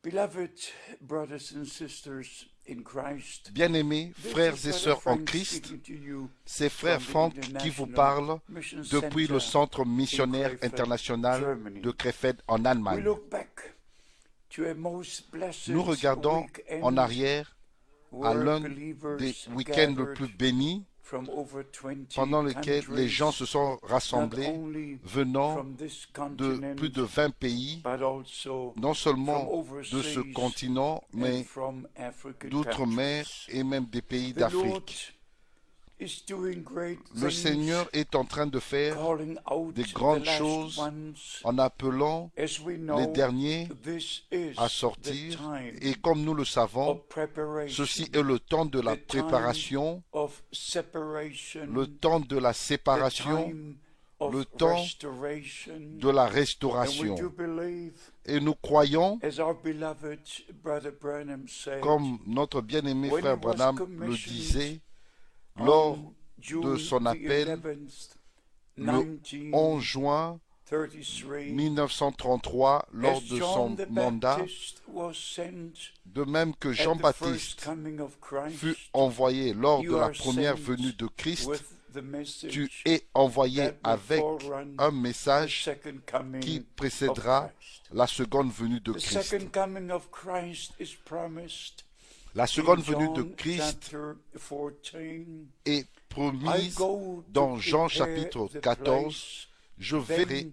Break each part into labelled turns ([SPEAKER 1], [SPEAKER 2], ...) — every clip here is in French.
[SPEAKER 1] Beloved brothers and sisters in Christ,
[SPEAKER 2] Bien-aimés
[SPEAKER 1] this
[SPEAKER 2] frères
[SPEAKER 1] is
[SPEAKER 2] et
[SPEAKER 1] Brother
[SPEAKER 2] sœurs en
[SPEAKER 1] Frank
[SPEAKER 2] Christ,
[SPEAKER 1] speaking to you
[SPEAKER 2] c'est frère
[SPEAKER 1] from the
[SPEAKER 2] Franck qui vous
[SPEAKER 1] International
[SPEAKER 2] parle
[SPEAKER 1] Mission
[SPEAKER 2] depuis le
[SPEAKER 1] Center
[SPEAKER 2] Centre
[SPEAKER 1] in
[SPEAKER 2] missionnaire
[SPEAKER 1] Krefeld,
[SPEAKER 2] international
[SPEAKER 1] Germany.
[SPEAKER 2] de Krefeld en
[SPEAKER 1] We
[SPEAKER 2] Allemagne.
[SPEAKER 1] look back to a most blessed
[SPEAKER 2] Nous regardons en
[SPEAKER 1] weekend
[SPEAKER 2] arrière à
[SPEAKER 1] where
[SPEAKER 2] l'un des
[SPEAKER 1] believers
[SPEAKER 2] week-ends le
[SPEAKER 1] gathered
[SPEAKER 2] plus bénis
[SPEAKER 1] from over 20
[SPEAKER 2] pendant lequel les gens se
[SPEAKER 1] countries,
[SPEAKER 2] sont
[SPEAKER 1] not
[SPEAKER 2] rassemblés
[SPEAKER 1] only
[SPEAKER 2] venant
[SPEAKER 1] from this
[SPEAKER 2] de plus
[SPEAKER 1] continent,
[SPEAKER 2] de 20 pays,
[SPEAKER 1] but also
[SPEAKER 2] non
[SPEAKER 1] from
[SPEAKER 2] seulement de ce
[SPEAKER 1] overseas
[SPEAKER 2] continent,
[SPEAKER 1] and
[SPEAKER 2] mais
[SPEAKER 1] from African
[SPEAKER 2] d'outre-mer
[SPEAKER 1] countries.
[SPEAKER 2] et même des pays
[SPEAKER 1] The Lord
[SPEAKER 2] d'Afrique.
[SPEAKER 1] is doing great
[SPEAKER 2] Le
[SPEAKER 1] things,
[SPEAKER 2] Seigneur est en train de faire
[SPEAKER 1] calling out
[SPEAKER 2] des
[SPEAKER 1] the
[SPEAKER 2] grandes
[SPEAKER 1] last
[SPEAKER 2] choses
[SPEAKER 1] ones.
[SPEAKER 2] en appelant
[SPEAKER 1] As we
[SPEAKER 2] les
[SPEAKER 1] know,
[SPEAKER 2] derniers
[SPEAKER 1] this is
[SPEAKER 2] à
[SPEAKER 1] the
[SPEAKER 2] sortir.
[SPEAKER 1] time
[SPEAKER 2] Et comme nous le savons,
[SPEAKER 1] of preparation,
[SPEAKER 2] ceci est le temps de la
[SPEAKER 1] the time
[SPEAKER 2] préparation,
[SPEAKER 1] of separation,
[SPEAKER 2] le temps de la
[SPEAKER 1] the
[SPEAKER 2] séparation,
[SPEAKER 1] time of
[SPEAKER 2] le temps
[SPEAKER 1] restoration.
[SPEAKER 2] de la
[SPEAKER 1] And we
[SPEAKER 2] restauration.
[SPEAKER 1] do believe,
[SPEAKER 2] Et nous croyons,
[SPEAKER 1] as our beloved Brother Branham said,
[SPEAKER 2] comme notre bien-aimé
[SPEAKER 1] when
[SPEAKER 2] frère
[SPEAKER 1] he was
[SPEAKER 2] Branham le
[SPEAKER 1] commissioned
[SPEAKER 2] disait, lors
[SPEAKER 1] on
[SPEAKER 2] de
[SPEAKER 1] June
[SPEAKER 2] son
[SPEAKER 1] the
[SPEAKER 2] appel
[SPEAKER 1] 11th,
[SPEAKER 2] le 11 juin
[SPEAKER 1] 1933,
[SPEAKER 2] 1933, lors
[SPEAKER 1] as
[SPEAKER 2] de
[SPEAKER 1] John
[SPEAKER 2] son
[SPEAKER 1] the
[SPEAKER 2] mandat,
[SPEAKER 1] Baptist was sent
[SPEAKER 2] de même que
[SPEAKER 1] at the first
[SPEAKER 2] Jean-Baptiste
[SPEAKER 1] coming of
[SPEAKER 2] fut
[SPEAKER 1] Christ,
[SPEAKER 2] envoyé lors
[SPEAKER 1] you
[SPEAKER 2] de la
[SPEAKER 1] are
[SPEAKER 2] première
[SPEAKER 1] sent
[SPEAKER 2] venue de Christ,
[SPEAKER 1] with the message
[SPEAKER 2] tu es envoyé
[SPEAKER 1] that will
[SPEAKER 2] avec
[SPEAKER 1] forerun
[SPEAKER 2] un
[SPEAKER 1] the
[SPEAKER 2] message
[SPEAKER 1] second coming
[SPEAKER 2] qui
[SPEAKER 1] of
[SPEAKER 2] précédera
[SPEAKER 1] Christ.
[SPEAKER 2] la seconde venue de
[SPEAKER 1] The
[SPEAKER 2] Christ.
[SPEAKER 1] second coming of Christ is promised
[SPEAKER 2] La
[SPEAKER 1] in
[SPEAKER 2] seconde venue de
[SPEAKER 1] John
[SPEAKER 2] Christ
[SPEAKER 1] chapter 14.
[SPEAKER 2] est
[SPEAKER 1] I
[SPEAKER 2] promise
[SPEAKER 1] go to
[SPEAKER 2] dans Jean
[SPEAKER 1] prepare
[SPEAKER 2] chapitre
[SPEAKER 1] the
[SPEAKER 2] 14.
[SPEAKER 1] place,
[SPEAKER 2] Je verrai
[SPEAKER 1] then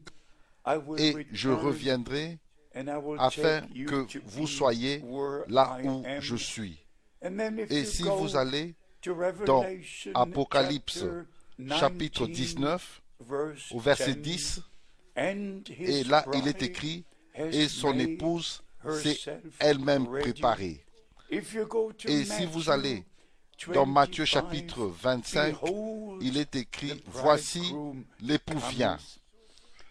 [SPEAKER 1] I will
[SPEAKER 2] et je
[SPEAKER 1] return,
[SPEAKER 2] reviendrai
[SPEAKER 1] and I will
[SPEAKER 2] afin
[SPEAKER 1] take you
[SPEAKER 2] que
[SPEAKER 1] to
[SPEAKER 2] vous
[SPEAKER 1] be
[SPEAKER 2] soyez
[SPEAKER 1] where
[SPEAKER 2] là
[SPEAKER 1] I
[SPEAKER 2] où
[SPEAKER 1] am.
[SPEAKER 2] je suis.
[SPEAKER 1] And then if
[SPEAKER 2] Et
[SPEAKER 1] you
[SPEAKER 2] si
[SPEAKER 1] go
[SPEAKER 2] vous allez
[SPEAKER 1] to
[SPEAKER 2] dans
[SPEAKER 1] Revelation
[SPEAKER 2] Apocalypse
[SPEAKER 1] chapter
[SPEAKER 2] chapitre
[SPEAKER 1] 19,
[SPEAKER 2] 19,
[SPEAKER 1] verse
[SPEAKER 2] au verset
[SPEAKER 1] 10,
[SPEAKER 2] 10,
[SPEAKER 1] and
[SPEAKER 2] et
[SPEAKER 1] his
[SPEAKER 2] là il est
[SPEAKER 1] bride
[SPEAKER 2] écrit,
[SPEAKER 1] has
[SPEAKER 2] et son
[SPEAKER 1] made
[SPEAKER 2] épouse s'est
[SPEAKER 1] herself
[SPEAKER 2] elle-même
[SPEAKER 1] ready.
[SPEAKER 2] préparée.
[SPEAKER 1] If you go to
[SPEAKER 2] Et si vous
[SPEAKER 1] Matthew
[SPEAKER 2] allez dans Matthieu
[SPEAKER 1] 25,
[SPEAKER 2] chapitre 25,
[SPEAKER 1] behold,
[SPEAKER 2] il est écrit,
[SPEAKER 1] the
[SPEAKER 2] voici
[SPEAKER 1] bridegroom
[SPEAKER 2] l'époux vient.
[SPEAKER 1] cometh.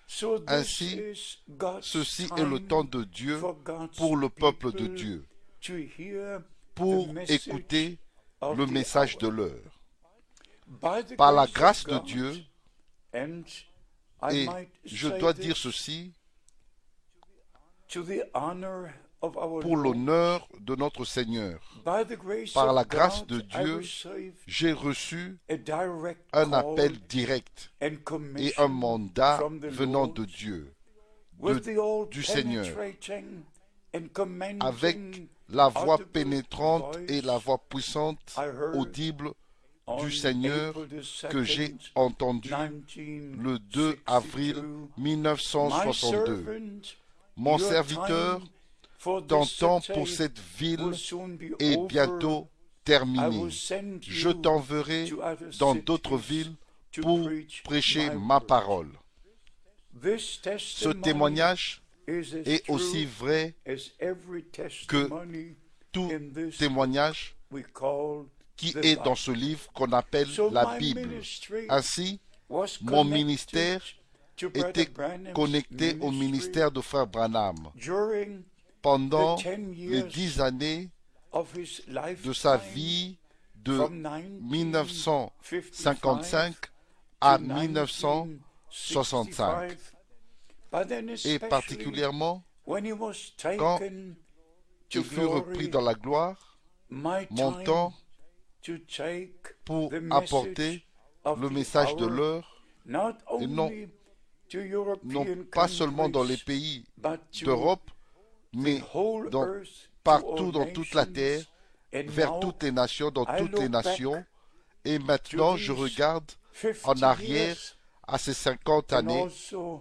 [SPEAKER 1] So this
[SPEAKER 2] Ainsi,
[SPEAKER 1] is God's
[SPEAKER 2] ceci est le
[SPEAKER 1] time
[SPEAKER 2] temps de Dieu
[SPEAKER 1] for God's
[SPEAKER 2] pour le peuple de
[SPEAKER 1] people
[SPEAKER 2] Dieu,
[SPEAKER 1] to hear
[SPEAKER 2] pour
[SPEAKER 1] the message
[SPEAKER 2] écouter
[SPEAKER 1] of
[SPEAKER 2] le
[SPEAKER 1] the
[SPEAKER 2] message
[SPEAKER 1] hour.
[SPEAKER 2] de l'heure.
[SPEAKER 1] By the
[SPEAKER 2] Par la
[SPEAKER 1] grace
[SPEAKER 2] grâce de
[SPEAKER 1] of God,
[SPEAKER 2] Dieu,
[SPEAKER 1] and I
[SPEAKER 2] et
[SPEAKER 1] might
[SPEAKER 2] je
[SPEAKER 1] say
[SPEAKER 2] dois
[SPEAKER 1] this,
[SPEAKER 2] dire ceci,
[SPEAKER 1] to the honor of our
[SPEAKER 2] pour
[SPEAKER 1] Lord,
[SPEAKER 2] l'honneur de notre Seigneur.
[SPEAKER 1] by the grace
[SPEAKER 2] Par la
[SPEAKER 1] of
[SPEAKER 2] grâce
[SPEAKER 1] God,
[SPEAKER 2] de
[SPEAKER 1] I
[SPEAKER 2] Dieu,
[SPEAKER 1] received
[SPEAKER 2] j'ai reçu
[SPEAKER 1] a direct
[SPEAKER 2] un
[SPEAKER 1] call
[SPEAKER 2] appel direct
[SPEAKER 1] and
[SPEAKER 2] et un
[SPEAKER 1] commission
[SPEAKER 2] mandat
[SPEAKER 1] from the
[SPEAKER 2] venant
[SPEAKER 1] Lord,
[SPEAKER 2] de Dieu,
[SPEAKER 1] with the
[SPEAKER 2] du Seigneur,
[SPEAKER 1] all-penetrating and commanding
[SPEAKER 2] avec la voix
[SPEAKER 1] audible
[SPEAKER 2] pénétrante et la
[SPEAKER 1] voice
[SPEAKER 2] voix puissante,
[SPEAKER 1] I heard
[SPEAKER 2] audible
[SPEAKER 1] on
[SPEAKER 2] du Seigneur
[SPEAKER 1] April the
[SPEAKER 2] que j'ai
[SPEAKER 1] 2nd,
[SPEAKER 2] entendu le 2 avril
[SPEAKER 1] 1962. My
[SPEAKER 2] 1962.
[SPEAKER 1] servant,
[SPEAKER 2] Mon
[SPEAKER 1] your
[SPEAKER 2] serviteur,
[SPEAKER 1] time for
[SPEAKER 2] ton
[SPEAKER 1] this
[SPEAKER 2] temps
[SPEAKER 1] city
[SPEAKER 2] pour cette ville
[SPEAKER 1] will soon be
[SPEAKER 2] est
[SPEAKER 1] over.
[SPEAKER 2] bientôt
[SPEAKER 1] I
[SPEAKER 2] terminé.
[SPEAKER 1] will send
[SPEAKER 2] Je
[SPEAKER 1] you
[SPEAKER 2] t'enverrai
[SPEAKER 1] to other
[SPEAKER 2] dans
[SPEAKER 1] cities
[SPEAKER 2] d'autres villes
[SPEAKER 1] to
[SPEAKER 2] pour
[SPEAKER 1] preach
[SPEAKER 2] prêcher
[SPEAKER 1] my
[SPEAKER 2] ma
[SPEAKER 1] word.
[SPEAKER 2] parole.
[SPEAKER 1] This
[SPEAKER 2] Ce
[SPEAKER 1] testimony
[SPEAKER 2] témoignage
[SPEAKER 1] is as
[SPEAKER 2] est aussi
[SPEAKER 1] true
[SPEAKER 2] vrai
[SPEAKER 1] as every testimony
[SPEAKER 2] tout
[SPEAKER 1] in this
[SPEAKER 2] témoignage
[SPEAKER 1] we call
[SPEAKER 2] qui
[SPEAKER 1] the
[SPEAKER 2] est dans
[SPEAKER 1] Bible.
[SPEAKER 2] ce livre qu'on appelle
[SPEAKER 1] So
[SPEAKER 2] la
[SPEAKER 1] my
[SPEAKER 2] Bible.
[SPEAKER 1] ministry
[SPEAKER 2] Ainsi,
[SPEAKER 1] was
[SPEAKER 2] mon
[SPEAKER 1] connected
[SPEAKER 2] ministère
[SPEAKER 1] to Brother
[SPEAKER 2] était
[SPEAKER 1] Branham's
[SPEAKER 2] connecté au
[SPEAKER 1] ministry
[SPEAKER 2] ministère de Frère Branham.
[SPEAKER 1] during
[SPEAKER 2] Pendant
[SPEAKER 1] the 10
[SPEAKER 2] les
[SPEAKER 1] years
[SPEAKER 2] 10 années
[SPEAKER 1] of his
[SPEAKER 2] de sa
[SPEAKER 1] lifetime,
[SPEAKER 2] vie de
[SPEAKER 1] from
[SPEAKER 2] 1955
[SPEAKER 1] 1955
[SPEAKER 2] à
[SPEAKER 1] to
[SPEAKER 2] 1965,
[SPEAKER 1] 1965, but then
[SPEAKER 2] et
[SPEAKER 1] especially
[SPEAKER 2] particulièrement
[SPEAKER 1] when he was
[SPEAKER 2] quand
[SPEAKER 1] taken to
[SPEAKER 2] il fut repris
[SPEAKER 1] glory,
[SPEAKER 2] dans la gloire,
[SPEAKER 1] my
[SPEAKER 2] mon
[SPEAKER 1] time
[SPEAKER 2] temps
[SPEAKER 1] to take
[SPEAKER 2] pour
[SPEAKER 1] the
[SPEAKER 2] apporter
[SPEAKER 1] message of
[SPEAKER 2] le
[SPEAKER 1] the
[SPEAKER 2] message de
[SPEAKER 1] hour,
[SPEAKER 2] l'heure,
[SPEAKER 1] not
[SPEAKER 2] et non,
[SPEAKER 1] only to
[SPEAKER 2] non
[SPEAKER 1] European
[SPEAKER 2] pas seulement dans les
[SPEAKER 1] countries,
[SPEAKER 2] pays
[SPEAKER 1] but to
[SPEAKER 2] d'Europe,
[SPEAKER 1] the
[SPEAKER 2] mais
[SPEAKER 1] whole
[SPEAKER 2] dans,
[SPEAKER 1] earth, to
[SPEAKER 2] partout
[SPEAKER 1] all
[SPEAKER 2] dans toute la terre,
[SPEAKER 1] nations. And
[SPEAKER 2] vers
[SPEAKER 1] now
[SPEAKER 2] toutes les nations, dans
[SPEAKER 1] I
[SPEAKER 2] toutes les
[SPEAKER 1] look back
[SPEAKER 2] nations. Et
[SPEAKER 1] to
[SPEAKER 2] maintenant, je
[SPEAKER 1] these
[SPEAKER 2] regarde
[SPEAKER 1] 50
[SPEAKER 2] en arrière
[SPEAKER 1] years
[SPEAKER 2] à ces 50
[SPEAKER 1] and
[SPEAKER 2] années,
[SPEAKER 1] also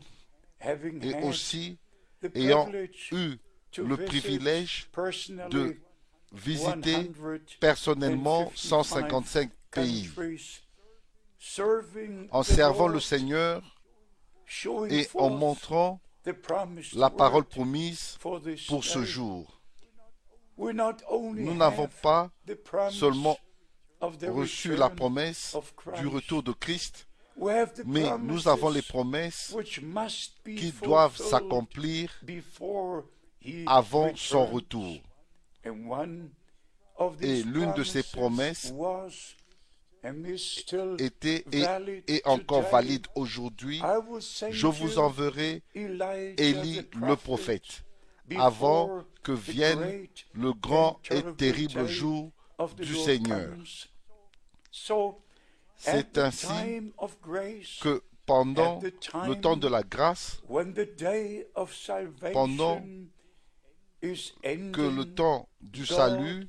[SPEAKER 1] having
[SPEAKER 2] et
[SPEAKER 1] had
[SPEAKER 2] aussi
[SPEAKER 1] the
[SPEAKER 2] ayant
[SPEAKER 1] privilege
[SPEAKER 2] eu
[SPEAKER 1] to
[SPEAKER 2] le
[SPEAKER 1] visit
[SPEAKER 2] privilège
[SPEAKER 1] personally
[SPEAKER 2] de visiter
[SPEAKER 1] 155
[SPEAKER 2] personnellement 155 pays,
[SPEAKER 1] countries, serving
[SPEAKER 2] en
[SPEAKER 1] the
[SPEAKER 2] servant le
[SPEAKER 1] Lord,
[SPEAKER 2] Seigneur
[SPEAKER 1] showing
[SPEAKER 2] et en
[SPEAKER 1] forth
[SPEAKER 2] montrant
[SPEAKER 1] the promised
[SPEAKER 2] la parole
[SPEAKER 1] word
[SPEAKER 2] promise
[SPEAKER 1] for this
[SPEAKER 2] pour ce
[SPEAKER 1] day.
[SPEAKER 2] jour.
[SPEAKER 1] We not only
[SPEAKER 2] Nous n'avons
[SPEAKER 1] have
[SPEAKER 2] pas
[SPEAKER 1] the promise
[SPEAKER 2] seulement
[SPEAKER 1] of the
[SPEAKER 2] reçu la
[SPEAKER 1] return
[SPEAKER 2] promesse
[SPEAKER 1] of Christ,
[SPEAKER 2] du retour de Christ,
[SPEAKER 1] we have the
[SPEAKER 2] mais nous avons les
[SPEAKER 1] promises
[SPEAKER 2] promesses
[SPEAKER 1] which must be
[SPEAKER 2] qui doivent
[SPEAKER 1] fulfilled
[SPEAKER 2] s'accomplir
[SPEAKER 1] before he
[SPEAKER 2] avant son
[SPEAKER 1] returns.
[SPEAKER 2] retour.
[SPEAKER 1] And one of
[SPEAKER 2] Et
[SPEAKER 1] these
[SPEAKER 2] l'une de ces
[SPEAKER 1] promises
[SPEAKER 2] promesses
[SPEAKER 1] was, and is still
[SPEAKER 2] était
[SPEAKER 1] valid
[SPEAKER 2] et est encore
[SPEAKER 1] today,
[SPEAKER 2] valide aujourd'hui.
[SPEAKER 1] I will send
[SPEAKER 2] Je vous
[SPEAKER 1] you
[SPEAKER 2] enverrai
[SPEAKER 1] Elijah
[SPEAKER 2] Élie
[SPEAKER 1] the
[SPEAKER 2] le
[SPEAKER 1] prophet
[SPEAKER 2] prophète avant
[SPEAKER 1] before
[SPEAKER 2] que
[SPEAKER 1] the
[SPEAKER 2] vienne
[SPEAKER 1] great
[SPEAKER 2] le grand
[SPEAKER 1] and
[SPEAKER 2] et
[SPEAKER 1] terrible
[SPEAKER 2] terrible
[SPEAKER 1] day
[SPEAKER 2] jour
[SPEAKER 1] of the
[SPEAKER 2] du
[SPEAKER 1] Lord
[SPEAKER 2] Seigneur.
[SPEAKER 1] comes. So, at
[SPEAKER 2] C'est
[SPEAKER 1] the
[SPEAKER 2] ainsi
[SPEAKER 1] time of grace,
[SPEAKER 2] que
[SPEAKER 1] at
[SPEAKER 2] pendant
[SPEAKER 1] the
[SPEAKER 2] le temps de
[SPEAKER 1] time
[SPEAKER 2] la grâce,
[SPEAKER 1] when the day of
[SPEAKER 2] pendant
[SPEAKER 1] salvation is
[SPEAKER 2] que le
[SPEAKER 1] ending,
[SPEAKER 2] temps du
[SPEAKER 1] God
[SPEAKER 2] salut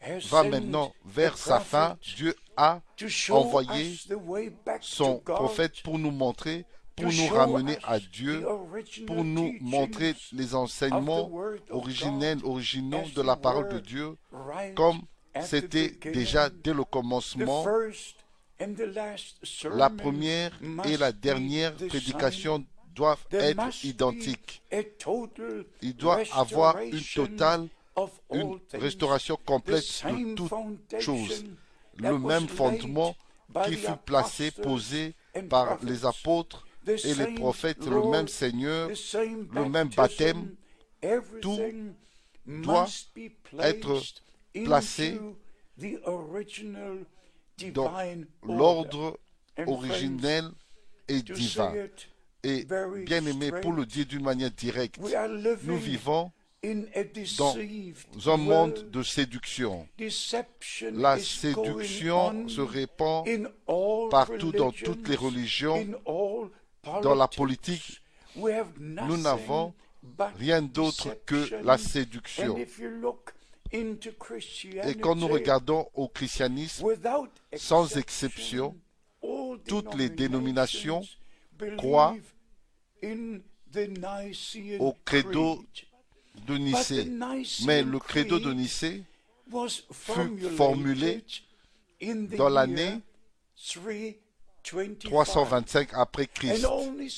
[SPEAKER 1] has
[SPEAKER 2] va
[SPEAKER 1] sent
[SPEAKER 2] maintenant
[SPEAKER 1] a
[SPEAKER 2] vers sa fin,
[SPEAKER 1] prophet
[SPEAKER 2] Dieu a
[SPEAKER 1] to show
[SPEAKER 2] envoyé
[SPEAKER 1] us the way back to
[SPEAKER 2] son
[SPEAKER 1] God,
[SPEAKER 2] prophète pour nous montrer,
[SPEAKER 1] to
[SPEAKER 2] pour nous
[SPEAKER 1] show
[SPEAKER 2] ramener à
[SPEAKER 1] us the
[SPEAKER 2] Dieu, pour
[SPEAKER 1] original
[SPEAKER 2] nous montrer
[SPEAKER 1] teachings
[SPEAKER 2] les
[SPEAKER 1] of the
[SPEAKER 2] enseignements
[SPEAKER 1] Word of
[SPEAKER 2] originels,
[SPEAKER 1] God
[SPEAKER 2] originaux
[SPEAKER 1] as
[SPEAKER 2] de
[SPEAKER 1] they
[SPEAKER 2] la parole de
[SPEAKER 1] were
[SPEAKER 2] Dieu,
[SPEAKER 1] right
[SPEAKER 2] comme
[SPEAKER 1] at the
[SPEAKER 2] c'était déjà
[SPEAKER 1] beginning.
[SPEAKER 2] dès le
[SPEAKER 1] The
[SPEAKER 2] commencement.
[SPEAKER 1] first and the last
[SPEAKER 2] La
[SPEAKER 1] sermon
[SPEAKER 2] première et
[SPEAKER 1] must
[SPEAKER 2] la
[SPEAKER 1] be
[SPEAKER 2] dernière
[SPEAKER 1] the same.
[SPEAKER 2] prédication doivent
[SPEAKER 1] There
[SPEAKER 2] être
[SPEAKER 1] must be
[SPEAKER 2] identiques.
[SPEAKER 1] a total
[SPEAKER 2] Il doit avoir une
[SPEAKER 1] restoration
[SPEAKER 2] totale,
[SPEAKER 1] of
[SPEAKER 2] une
[SPEAKER 1] all things.
[SPEAKER 2] restauration
[SPEAKER 1] The
[SPEAKER 2] complète de
[SPEAKER 1] same
[SPEAKER 2] toutes choses.
[SPEAKER 1] foundation that
[SPEAKER 2] Le
[SPEAKER 1] was
[SPEAKER 2] même
[SPEAKER 1] laid
[SPEAKER 2] fondement
[SPEAKER 1] by
[SPEAKER 2] qui
[SPEAKER 1] the
[SPEAKER 2] fut placé,
[SPEAKER 1] apostles
[SPEAKER 2] posé
[SPEAKER 1] and
[SPEAKER 2] par les
[SPEAKER 1] prophets.
[SPEAKER 2] apôtres
[SPEAKER 1] The
[SPEAKER 2] et les
[SPEAKER 1] same
[SPEAKER 2] prophètes, le
[SPEAKER 1] Lord,
[SPEAKER 2] même Seigneur,
[SPEAKER 1] the same
[SPEAKER 2] le même baptême,
[SPEAKER 1] baptism,
[SPEAKER 2] tout
[SPEAKER 1] everything
[SPEAKER 2] doit
[SPEAKER 1] must be
[SPEAKER 2] être
[SPEAKER 1] placed
[SPEAKER 2] placé
[SPEAKER 1] into the original
[SPEAKER 2] dans
[SPEAKER 1] divine order.
[SPEAKER 2] l'ordre
[SPEAKER 1] And
[SPEAKER 2] originel et
[SPEAKER 1] to
[SPEAKER 2] divin.
[SPEAKER 1] say it
[SPEAKER 2] Et
[SPEAKER 1] very
[SPEAKER 2] bien aimé, pour le
[SPEAKER 1] straight,
[SPEAKER 2] dire d'une manière directe,
[SPEAKER 1] we are
[SPEAKER 2] nous
[SPEAKER 1] living
[SPEAKER 2] vivons
[SPEAKER 1] in a
[SPEAKER 2] dans
[SPEAKER 1] deceived
[SPEAKER 2] un monde
[SPEAKER 1] world.
[SPEAKER 2] de séduction.
[SPEAKER 1] Deception
[SPEAKER 2] La
[SPEAKER 1] is going
[SPEAKER 2] séduction
[SPEAKER 1] on
[SPEAKER 2] se répand
[SPEAKER 1] in all
[SPEAKER 2] partout dans toutes les
[SPEAKER 1] religions,
[SPEAKER 2] religions,
[SPEAKER 1] in all
[SPEAKER 2] dans la
[SPEAKER 1] politics.
[SPEAKER 2] politique.
[SPEAKER 1] We have
[SPEAKER 2] Nous
[SPEAKER 1] nothing
[SPEAKER 2] n'avons
[SPEAKER 1] but
[SPEAKER 2] rien d'autre que
[SPEAKER 1] deception.
[SPEAKER 2] la
[SPEAKER 1] And
[SPEAKER 2] séduction.
[SPEAKER 1] if you look into
[SPEAKER 2] Et quand nous
[SPEAKER 1] Christianity,
[SPEAKER 2] regardons au christianisme,
[SPEAKER 1] without
[SPEAKER 2] sans exception,
[SPEAKER 1] all
[SPEAKER 2] toutes les dénominations
[SPEAKER 1] denominations
[SPEAKER 2] croient
[SPEAKER 1] believe in the Nicene
[SPEAKER 2] au credo
[SPEAKER 1] Creed.
[SPEAKER 2] de
[SPEAKER 1] But the
[SPEAKER 2] Nicée.
[SPEAKER 1] Nicene
[SPEAKER 2] Mais le credo de
[SPEAKER 1] Creed
[SPEAKER 2] Nicée
[SPEAKER 1] was
[SPEAKER 2] fut formulé
[SPEAKER 1] formulated in the
[SPEAKER 2] dans
[SPEAKER 1] year
[SPEAKER 2] l'année
[SPEAKER 1] 325.
[SPEAKER 2] 325 après
[SPEAKER 1] And
[SPEAKER 2] Christ.
[SPEAKER 1] only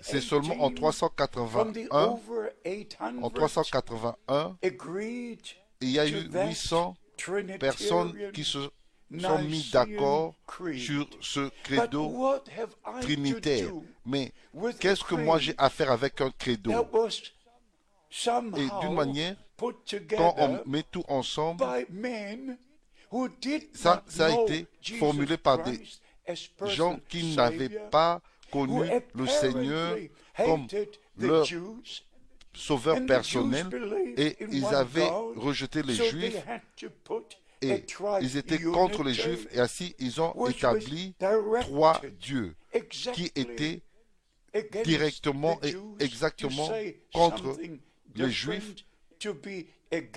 [SPEAKER 2] C'est seulement en
[SPEAKER 1] 318 from the
[SPEAKER 2] 381,
[SPEAKER 1] over
[SPEAKER 2] en
[SPEAKER 1] 800
[SPEAKER 2] 381,
[SPEAKER 1] agreed
[SPEAKER 2] il y a
[SPEAKER 1] to
[SPEAKER 2] eu
[SPEAKER 1] that
[SPEAKER 2] 800 personnes
[SPEAKER 1] Trinitarian
[SPEAKER 2] qui se sont mis
[SPEAKER 1] Nicene
[SPEAKER 2] d'accord
[SPEAKER 1] Creed.
[SPEAKER 2] sur ce
[SPEAKER 1] But
[SPEAKER 2] credo
[SPEAKER 1] what have I to
[SPEAKER 2] trinitaire.
[SPEAKER 1] do
[SPEAKER 2] Mais
[SPEAKER 1] with
[SPEAKER 2] qu'est-ce
[SPEAKER 1] a
[SPEAKER 2] que moi
[SPEAKER 1] creed
[SPEAKER 2] j'ai à faire avec un credo?
[SPEAKER 1] that was
[SPEAKER 2] Et d'une
[SPEAKER 1] somehow
[SPEAKER 2] manière,
[SPEAKER 1] put
[SPEAKER 2] quand on
[SPEAKER 1] together
[SPEAKER 2] met tout ensemble,
[SPEAKER 1] by men who did
[SPEAKER 2] ça
[SPEAKER 1] not
[SPEAKER 2] a
[SPEAKER 1] know
[SPEAKER 2] été
[SPEAKER 1] Jesus
[SPEAKER 2] formulé par des
[SPEAKER 1] Christ as
[SPEAKER 2] gens
[SPEAKER 1] personal
[SPEAKER 2] qui n'avaient
[SPEAKER 1] Savior,
[SPEAKER 2] pas
[SPEAKER 1] who
[SPEAKER 2] connu le Seigneur
[SPEAKER 1] apparently
[SPEAKER 2] comme
[SPEAKER 1] hated the
[SPEAKER 2] leur
[SPEAKER 1] Jews,
[SPEAKER 2] sauveur
[SPEAKER 1] and the Jews
[SPEAKER 2] personnel,
[SPEAKER 1] believed
[SPEAKER 2] et
[SPEAKER 1] in
[SPEAKER 2] ils
[SPEAKER 1] one
[SPEAKER 2] avaient
[SPEAKER 1] God,
[SPEAKER 2] rejeté les
[SPEAKER 1] so they
[SPEAKER 2] Juifs
[SPEAKER 1] had to put a
[SPEAKER 2] et ils étaient contre les
[SPEAKER 1] triunity,
[SPEAKER 2] Juifs et ainsi ils ont
[SPEAKER 1] which was
[SPEAKER 2] établi trois
[SPEAKER 1] directed
[SPEAKER 2] dieux qui
[SPEAKER 1] exactly
[SPEAKER 2] étaient
[SPEAKER 1] against
[SPEAKER 2] directement
[SPEAKER 1] the
[SPEAKER 2] et
[SPEAKER 1] Jews,
[SPEAKER 2] exactement
[SPEAKER 1] to say
[SPEAKER 2] contre
[SPEAKER 1] something
[SPEAKER 2] les
[SPEAKER 1] different,
[SPEAKER 2] Juifs,
[SPEAKER 1] to be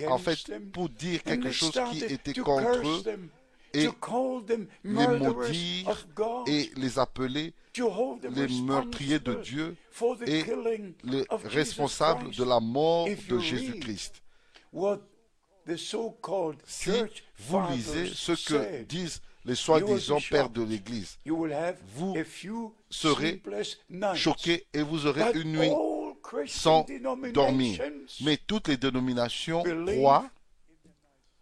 [SPEAKER 2] en fait,
[SPEAKER 1] against them.
[SPEAKER 2] pour dire
[SPEAKER 1] And
[SPEAKER 2] quelque
[SPEAKER 1] they
[SPEAKER 2] chose qui
[SPEAKER 1] started
[SPEAKER 2] était
[SPEAKER 1] to
[SPEAKER 2] contre
[SPEAKER 1] curse
[SPEAKER 2] eux
[SPEAKER 1] them,
[SPEAKER 2] et
[SPEAKER 1] to call them
[SPEAKER 2] les
[SPEAKER 1] murderers
[SPEAKER 2] maudire
[SPEAKER 1] of God,
[SPEAKER 2] et les appeler
[SPEAKER 1] to hold them
[SPEAKER 2] les meurtriers de
[SPEAKER 1] responsible
[SPEAKER 2] Dieu
[SPEAKER 1] for the
[SPEAKER 2] et
[SPEAKER 1] killing
[SPEAKER 2] les
[SPEAKER 1] of Jesus
[SPEAKER 2] responsables
[SPEAKER 1] Christ.
[SPEAKER 2] de la mort
[SPEAKER 1] If
[SPEAKER 2] de
[SPEAKER 1] you read
[SPEAKER 2] Jésus-Christ.
[SPEAKER 1] what the so-called
[SPEAKER 2] Si
[SPEAKER 1] church
[SPEAKER 2] vous lisez
[SPEAKER 1] fathers
[SPEAKER 2] ce que
[SPEAKER 1] said,
[SPEAKER 2] disent les
[SPEAKER 1] you will be
[SPEAKER 2] soi-disant pères
[SPEAKER 1] shocked.
[SPEAKER 2] de l'Église,
[SPEAKER 1] You will have
[SPEAKER 2] vous
[SPEAKER 1] a few
[SPEAKER 2] serez
[SPEAKER 1] sleepless nights.
[SPEAKER 2] choqués et vous aurez
[SPEAKER 1] But
[SPEAKER 2] une nuit
[SPEAKER 1] all Christian
[SPEAKER 2] sans dormir.
[SPEAKER 1] denominations
[SPEAKER 2] Mais toutes les dénominations
[SPEAKER 1] believe
[SPEAKER 2] croient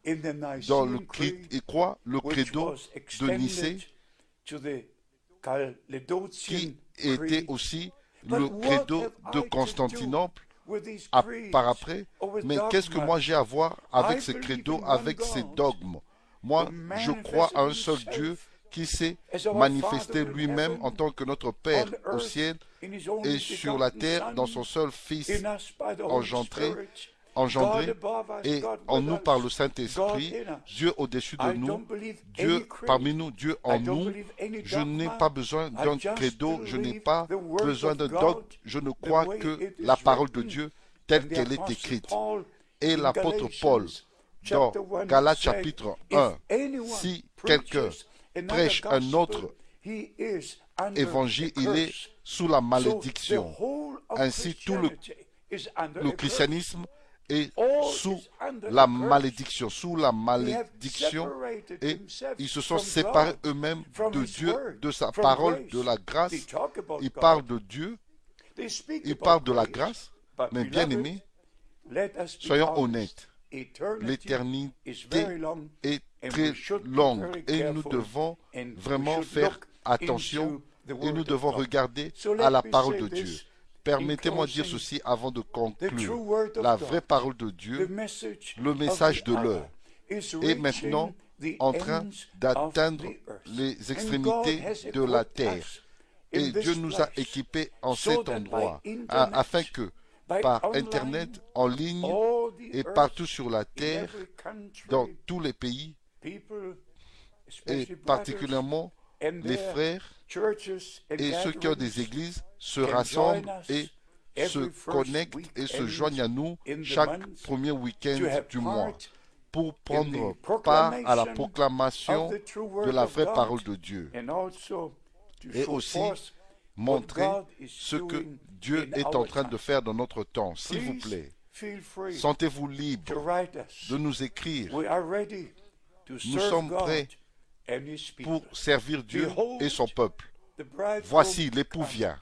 [SPEAKER 1] in the
[SPEAKER 2] dans le
[SPEAKER 1] Nicene Creed,
[SPEAKER 2] et croient le
[SPEAKER 1] which
[SPEAKER 2] credo
[SPEAKER 1] was
[SPEAKER 2] de
[SPEAKER 1] extended
[SPEAKER 2] Nicée
[SPEAKER 1] to the Caledonian
[SPEAKER 2] qui était
[SPEAKER 1] Creed.
[SPEAKER 2] aussi
[SPEAKER 1] But
[SPEAKER 2] le
[SPEAKER 1] what
[SPEAKER 2] credo
[SPEAKER 1] have
[SPEAKER 2] de
[SPEAKER 1] I to
[SPEAKER 2] Constantinople
[SPEAKER 1] do with these
[SPEAKER 2] à-
[SPEAKER 1] creeds
[SPEAKER 2] par après.
[SPEAKER 1] or with
[SPEAKER 2] Mais qu'est-ce que
[SPEAKER 1] dogmas?
[SPEAKER 2] moi j'ai à voir avec
[SPEAKER 1] I
[SPEAKER 2] ces
[SPEAKER 1] believe
[SPEAKER 2] credos,
[SPEAKER 1] in one
[SPEAKER 2] avec ces
[SPEAKER 1] God
[SPEAKER 2] dogmes? Moi,
[SPEAKER 1] who
[SPEAKER 2] je crois à un seul
[SPEAKER 1] manifested
[SPEAKER 2] Dieu
[SPEAKER 1] himself
[SPEAKER 2] qui s'est
[SPEAKER 1] as our
[SPEAKER 2] manifesté
[SPEAKER 1] Father in
[SPEAKER 2] lui-même
[SPEAKER 1] heaven,
[SPEAKER 2] en tant que notre Père
[SPEAKER 1] on
[SPEAKER 2] au
[SPEAKER 1] earth,
[SPEAKER 2] ciel
[SPEAKER 1] in his only
[SPEAKER 2] et sur la
[SPEAKER 1] begotten
[SPEAKER 2] terre dans
[SPEAKER 1] Son,
[SPEAKER 2] son seul Fils
[SPEAKER 1] in us by the Holy
[SPEAKER 2] engendré,
[SPEAKER 1] Spirit,
[SPEAKER 2] engendré,
[SPEAKER 1] God above us,
[SPEAKER 2] et
[SPEAKER 1] God
[SPEAKER 2] en
[SPEAKER 1] with
[SPEAKER 2] nous
[SPEAKER 1] us,
[SPEAKER 2] par le
[SPEAKER 1] God
[SPEAKER 2] Saint-Esprit,
[SPEAKER 1] in us.
[SPEAKER 2] Dieu au-dessus de
[SPEAKER 1] I
[SPEAKER 2] nous,
[SPEAKER 1] don't believe
[SPEAKER 2] Dieu
[SPEAKER 1] any creed.
[SPEAKER 2] parmi nous, Dieu en
[SPEAKER 1] I don't
[SPEAKER 2] nous.
[SPEAKER 1] believe any
[SPEAKER 2] Je n'ai
[SPEAKER 1] dogma.
[SPEAKER 2] pas besoin
[SPEAKER 1] I
[SPEAKER 2] d'un
[SPEAKER 1] just
[SPEAKER 2] credo, je n'ai
[SPEAKER 1] believe
[SPEAKER 2] pas
[SPEAKER 1] the word
[SPEAKER 2] besoin
[SPEAKER 1] of
[SPEAKER 2] d'un
[SPEAKER 1] God,
[SPEAKER 2] dogme, je ne
[SPEAKER 1] the
[SPEAKER 2] crois
[SPEAKER 1] way
[SPEAKER 2] que
[SPEAKER 1] it is
[SPEAKER 2] la parole de
[SPEAKER 1] written.
[SPEAKER 2] Dieu telle
[SPEAKER 1] And the
[SPEAKER 2] qu'elle est
[SPEAKER 1] Apostle
[SPEAKER 2] écrite.
[SPEAKER 1] Paul
[SPEAKER 2] Et
[SPEAKER 1] in
[SPEAKER 2] l'apôtre Paul,
[SPEAKER 1] Galatians
[SPEAKER 2] dans
[SPEAKER 1] chapter 1
[SPEAKER 2] Galates
[SPEAKER 1] said,
[SPEAKER 2] chapitre
[SPEAKER 1] if
[SPEAKER 2] 1,
[SPEAKER 1] anyone
[SPEAKER 2] si quelqu'un
[SPEAKER 1] preaches another
[SPEAKER 2] prêche un
[SPEAKER 1] gospel,
[SPEAKER 2] autre
[SPEAKER 1] he is under
[SPEAKER 2] évangile,
[SPEAKER 1] a
[SPEAKER 2] il est
[SPEAKER 1] curse.
[SPEAKER 2] sous la
[SPEAKER 1] So the
[SPEAKER 2] malédiction.
[SPEAKER 1] whole of
[SPEAKER 2] Ainsi, tout le
[SPEAKER 1] Christianity is under
[SPEAKER 2] Le
[SPEAKER 1] a curse.
[SPEAKER 2] christianisme est
[SPEAKER 1] All
[SPEAKER 2] sous
[SPEAKER 1] is under
[SPEAKER 2] la
[SPEAKER 1] a curse.
[SPEAKER 2] malédiction, sous la
[SPEAKER 1] They have
[SPEAKER 2] malédiction,
[SPEAKER 1] separated
[SPEAKER 2] et
[SPEAKER 1] themselves
[SPEAKER 2] ils se sont
[SPEAKER 1] from
[SPEAKER 2] séparés
[SPEAKER 1] God,
[SPEAKER 2] eux-mêmes
[SPEAKER 1] from
[SPEAKER 2] de
[SPEAKER 1] His
[SPEAKER 2] Dieu,
[SPEAKER 1] word,
[SPEAKER 2] de sa
[SPEAKER 1] from
[SPEAKER 2] parole,
[SPEAKER 1] grace.
[SPEAKER 2] de la
[SPEAKER 1] They
[SPEAKER 2] grâce.
[SPEAKER 1] talk about
[SPEAKER 2] Ils
[SPEAKER 1] God.
[SPEAKER 2] parlent de Dieu,
[SPEAKER 1] They speak
[SPEAKER 2] ils
[SPEAKER 1] about
[SPEAKER 2] parlent de la
[SPEAKER 1] grace.
[SPEAKER 2] grâce,
[SPEAKER 1] But
[SPEAKER 2] mais bien
[SPEAKER 1] beloved,
[SPEAKER 2] aimés,
[SPEAKER 1] let us be
[SPEAKER 2] soyons
[SPEAKER 1] honest.
[SPEAKER 2] honnêtes.
[SPEAKER 1] Eternity
[SPEAKER 2] L'éternité
[SPEAKER 1] is very long,
[SPEAKER 2] est
[SPEAKER 1] and
[SPEAKER 2] très
[SPEAKER 1] we should be
[SPEAKER 2] longue
[SPEAKER 1] very
[SPEAKER 2] et nous
[SPEAKER 1] careful,
[SPEAKER 2] devons
[SPEAKER 1] and we
[SPEAKER 2] vraiment
[SPEAKER 1] should
[SPEAKER 2] faire
[SPEAKER 1] look
[SPEAKER 2] attention
[SPEAKER 1] into the
[SPEAKER 2] et
[SPEAKER 1] word
[SPEAKER 2] nous
[SPEAKER 1] of
[SPEAKER 2] devons
[SPEAKER 1] God.
[SPEAKER 2] regarder
[SPEAKER 1] So
[SPEAKER 2] à
[SPEAKER 1] let
[SPEAKER 2] la
[SPEAKER 1] me
[SPEAKER 2] parole
[SPEAKER 1] say
[SPEAKER 2] de
[SPEAKER 1] this
[SPEAKER 2] Dieu. Permettez-moi de dire
[SPEAKER 1] closing.
[SPEAKER 2] ceci avant de
[SPEAKER 1] The true
[SPEAKER 2] conclure.
[SPEAKER 1] word of
[SPEAKER 2] La
[SPEAKER 1] God,
[SPEAKER 2] vraie parole de
[SPEAKER 1] the
[SPEAKER 2] Dieu,
[SPEAKER 1] message
[SPEAKER 2] le message
[SPEAKER 1] of the
[SPEAKER 2] de l'heure,
[SPEAKER 1] hour, is
[SPEAKER 2] est
[SPEAKER 1] reaching
[SPEAKER 2] maintenant
[SPEAKER 1] the
[SPEAKER 2] en train
[SPEAKER 1] ends
[SPEAKER 2] d'atteindre
[SPEAKER 1] of the earth.
[SPEAKER 2] les
[SPEAKER 1] And God
[SPEAKER 2] extrémités
[SPEAKER 1] has
[SPEAKER 2] de la
[SPEAKER 1] equipped
[SPEAKER 2] terre.
[SPEAKER 1] us in
[SPEAKER 2] Et Dieu
[SPEAKER 1] this
[SPEAKER 2] nous a
[SPEAKER 1] place
[SPEAKER 2] équipés en
[SPEAKER 1] so
[SPEAKER 2] cet
[SPEAKER 1] that
[SPEAKER 2] endroit
[SPEAKER 1] by internet,
[SPEAKER 2] afin que par Internet, en ligne et partout sur la terre, dans tous les pays, et particulièrement les frères et ceux qui ont des églises se rassemblent et se connectent et se joignent à nous chaque premier week-end du mois pour prendre part à la proclamation de la vraie parole de Dieu et aussi montrer ce que Dieu est en train de faire dans notre temps. S'il vous plaît, sentez-vous libre de nous écrire. Nous sommes prêts pour servir Dieu et son peuple. Voici, l'époux vient.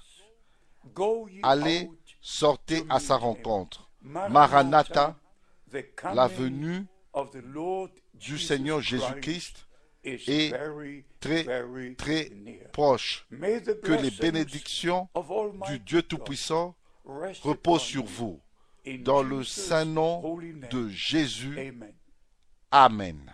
[SPEAKER 2] Allez, sortez à sa rencontre. Maranatha, la venue du Seigneur Jésus-Christ est très, très proche. Que les bénédictions du Dieu Tout-Puissant reposent sur vous. Dans le saint nom de Jésus. Amen.